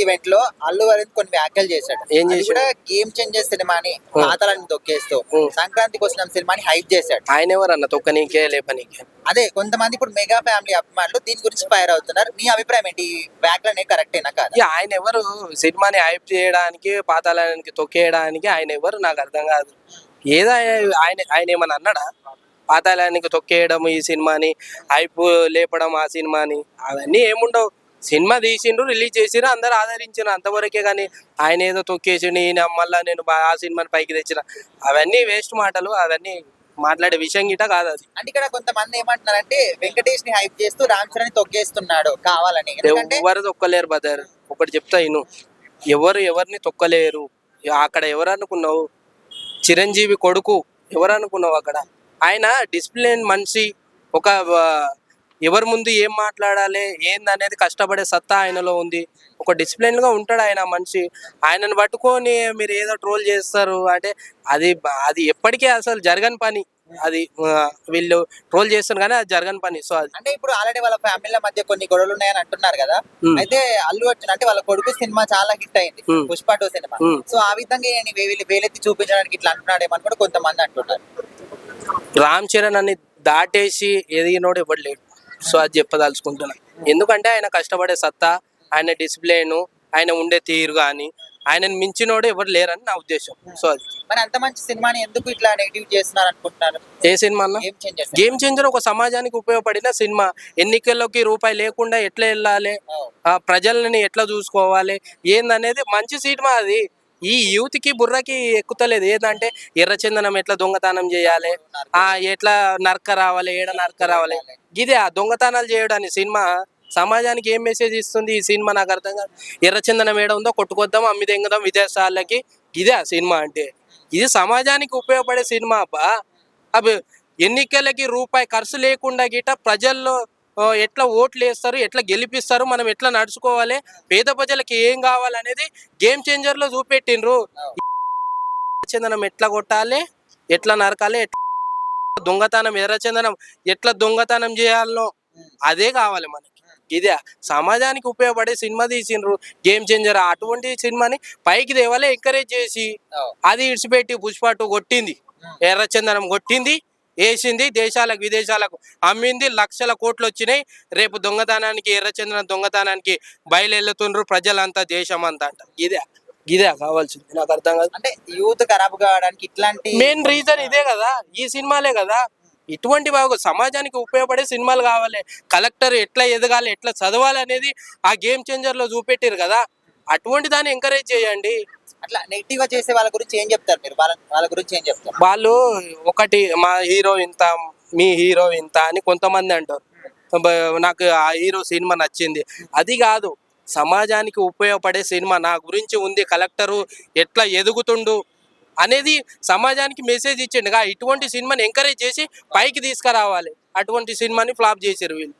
Event లో అల్లు అరవింద్ కొన్ని వ్యాఖ్యలు చేశాడు. ఏం అది చేశాడు? కూడా గేమ్ చేంజర్ సినిమాని పాతాళాన్ని తొక్కేస్తూ సంక్రాంతికి వచ్చిన సినిమాని హైప్ చేశాడు. ఆయన ఎవరన్న తొక్కనీకే లేపనీకే? అదే కొంతమంది ఇప్పుడు మెగా ఫ్యామిలీ అభిమానులు దీని గురించి ఫైర్ అవుతున్నారు. మీ అభిప్రాయం ఏంటి? ఈ వ్యాఖ్యలు కరెక్టేనా కాదా? ఆయన ఎవరు సినిమాని హైప్ చేయడానికి, పాతాళానికి తొక్కేయడానికి ఆయన ఎవరు నాకు అర్థం కాదు. ఏదో ఆయన ఆయన ఏమన్నా అన్నాడా? పాతాళానికి తొక్కేయడం ఈ సినిమాని, హైప్ లేపడం ఆ సినిమాని, అవన్నీ ఏముండవు. సినిమా తీసిండ్రు, రిలీజ్ చేసిరు, అందరు ఆదరించారు, అంతవరకే. కానీ ఆయన ఏదో తొక్కేసిండు, ఈయన మళ్ళీ నేను ఆ సినిమాని పైకి తెచ్చిన, అవన్నీ వేస్ట్ మాటలు. అవన్నీ మాట్లాడే విషయం గిట కాదు అది. అంటే ఇక్కడ కొంతమంది ఏమంటున్నారంటే వెంకటేష్ ని హైప్ చేస్తూ రామ్ చరణ్ తొక్కేస్తున్నాడు కావాలని. ఎందుకంటే ఎవరు తొక్కలేరు బదర్. ఒకటి చెప్తా ఇను, ఎవరు ఎవరిని తొక్కలేరు. అక్కడ ఎవరు అనుకున్నావు? చిరంజీవి కొడుకు ఎవరు అనుకున్నావు? అక్కడ ఆయన డిసిప్లిన్ మనిషి. ఒక ఎవరి ముందు ఏం మాట్లాడాలి ఏందనేది కష్టపడే సత్తా ఆయనలో ఉంది. ఒక డిసిప్లిన్గా ఉంటాడు ఆయన మనిషి. ఆయనను పట్టుకొని మీరు ఏదో ట్రోల్ చేస్తారు అంటే అది అది ఎప్పటికీ అసలు జరగని పని. అది వీళ్ళు ట్రోల్ చేస్తారు కానీ అది జరగని పని. సో అది అంటే ఇప్పుడు ఆల్రెడీ వాళ్ళ ఫ్యామిలీల మధ్య కొన్ని గొడవలు ఉన్నాయని అంటున్నారు కదా. అయితే అల్లు అర్జున్ అంటే వాళ్ళ కొడుకు సినిమా చాలా హిట్ అయింది, పుష్ప 2 సినిమా. సో ఆ విధంగా వీళ్ళు వేలెత్తి చూపించడానికి ఇట్లా అంటున్నాడేమని కూడా కొంతమంది అంటున్నారు. రామ్ చరణ్ అని దాటేసి ఎదిగినోడు ఎవడు లేడు. సో అది చెప్పదలుచుకుంటున్నా. ఎందుకంటే ఆయన కష్టపడే సత్తా, ఆయన డిసిప్లిన్, ఆయన ఉండే తీరు కానీ ఆయనను మించినోడు ఎవరు లేరని నా ఉద్దేశం. సో అది మరి అంత మంచి సినిమాని ఎందుకు ఇట్లా నెగిటివ్ చేస్తున్నారు అనుకుంటున్నారు? ఏ సినిమా అన్న? గేమ్ చేంజర్ ఒక సమాజానికి ఉపయోగపడిన సినిమా. ఎన్నికల్లోకి రూపాయి లేకుండా ఎట్లా వెళ్ళాలి, ప్రజలని ఎట్లా చూసుకోవాలి ఏందనేది మంచి సినిమా అది. ఈ యూత్ కి బుర్రకి ఎక్కుతలేదు. ఏంటంటే ఎర్రచందనం ఎట్లా దొంగతనం చేయాలి, ఎట్లా నరక రావాలి, ఏడ నరక రావాలి, ఇదే ఆ దొంగతనాలు చేయడానికి సినిమా సమాజానికి ఏం మెసేజ్ ఇస్తుంది ఈ సినిమా నాకు అర్థం కాదు. ఎర్రచందనం ఏడ ఉందో కొట్టుకొద్దాం, అమ్మి తెంగదాం విదేశాలకి, ఇదే ఆ సినిమా అంటే. ఇది సమాజానికి ఉపయోగపడే సినిమా అబ్బా. అవి ఎన్నికలకి రూపాయి ఖర్చు లేకుండా గిట ప్రజల్లో ఎట్లా ఓట్లు వేస్తారు, ఎట్లా గెలిపిస్తారు, మనం ఎట్లా నడుచుకోవాలి, పేద ప్రజలకి ఏం కావాలనేది గేమ్ చేంజర్లో చూపెట్టిండ్రు. చందనం ఎట్లా కొట్టాలి, ఎట్లా నరకాలి, దొంగతనం ఎర్రచందనం ఎట్లా దొంగతనం చేయాలనో అదే కావాలి మనకి. ఇదే సమాజానికి ఉపయోగపడే సినిమా తీసిండ్రు గేమ్ చేంజర్. అటువంటి సినిమాని పైకి తేవాలి, ఎంకరేజ్ చేసి. అది ఇడిచిపెట్టి పుష్ప 2 కొట్టింది, ఎర్రచందనం కొట్టింది, వేసింది, దేశాలకు విదేశాలకు అమ్మింది, లక్షల కోట్లు వచ్చినాయి. రేపు దొంగతనానికి, ఎర్రచందనం దొంగతనానికి బయలుతుండ్రు ప్రజలంతా, దేశం అంతా అంట. ఇదే కావాల్సింది. నాకు అర్థం కాదు. అంటే యూత్ ఖరాబ్ కావడానికి ఇట్లాంటి మెయిన్ రీజన్ ఇదే కదా, ఈ సినిమాలే కదా. ఇటువంటి బాగు సమాజానికి ఉపయోగపడే సినిమాలు కావాలి. కలెక్టర్ ఎట్లా ఎదగాలి, ఎట్లా చదవాలి అనేది ఆ గేమ్ చేంజర్ లో చూపెట్టారు కదా. అటువంటి దాన్ని ఎంకరేజ్ చేయండి. అట్లా నెగిటివ్ గా చేసే వాళ్ళ గురించి ఏం చెప్తారు మీరు? వాళ్ళ గురించి ఏం చెప్తారు? వాళ్ళు ఒకటి మా హీరో ఇంత, మీ హీరో ఇంత అని కొంతమంది అంటారు. నాకు ఆ హీరో సినిమా నచ్చింది, అది కాదు. సమాజానికి ఉపయోగపడే సినిమా నా గురించి ఉంది, కలెక్టరు ఎట్లా ఎదుగుతుండు అనేది సమాజానికి మెసేజ్ ఇచ్చిండు. ఇటువంటి సినిమాని ఎంకరేజ్ చేసి పైకి తీసుకురావాలి. అటువంటి సినిమాని ఫ్లాప్ చేశారు వీళ్ళు.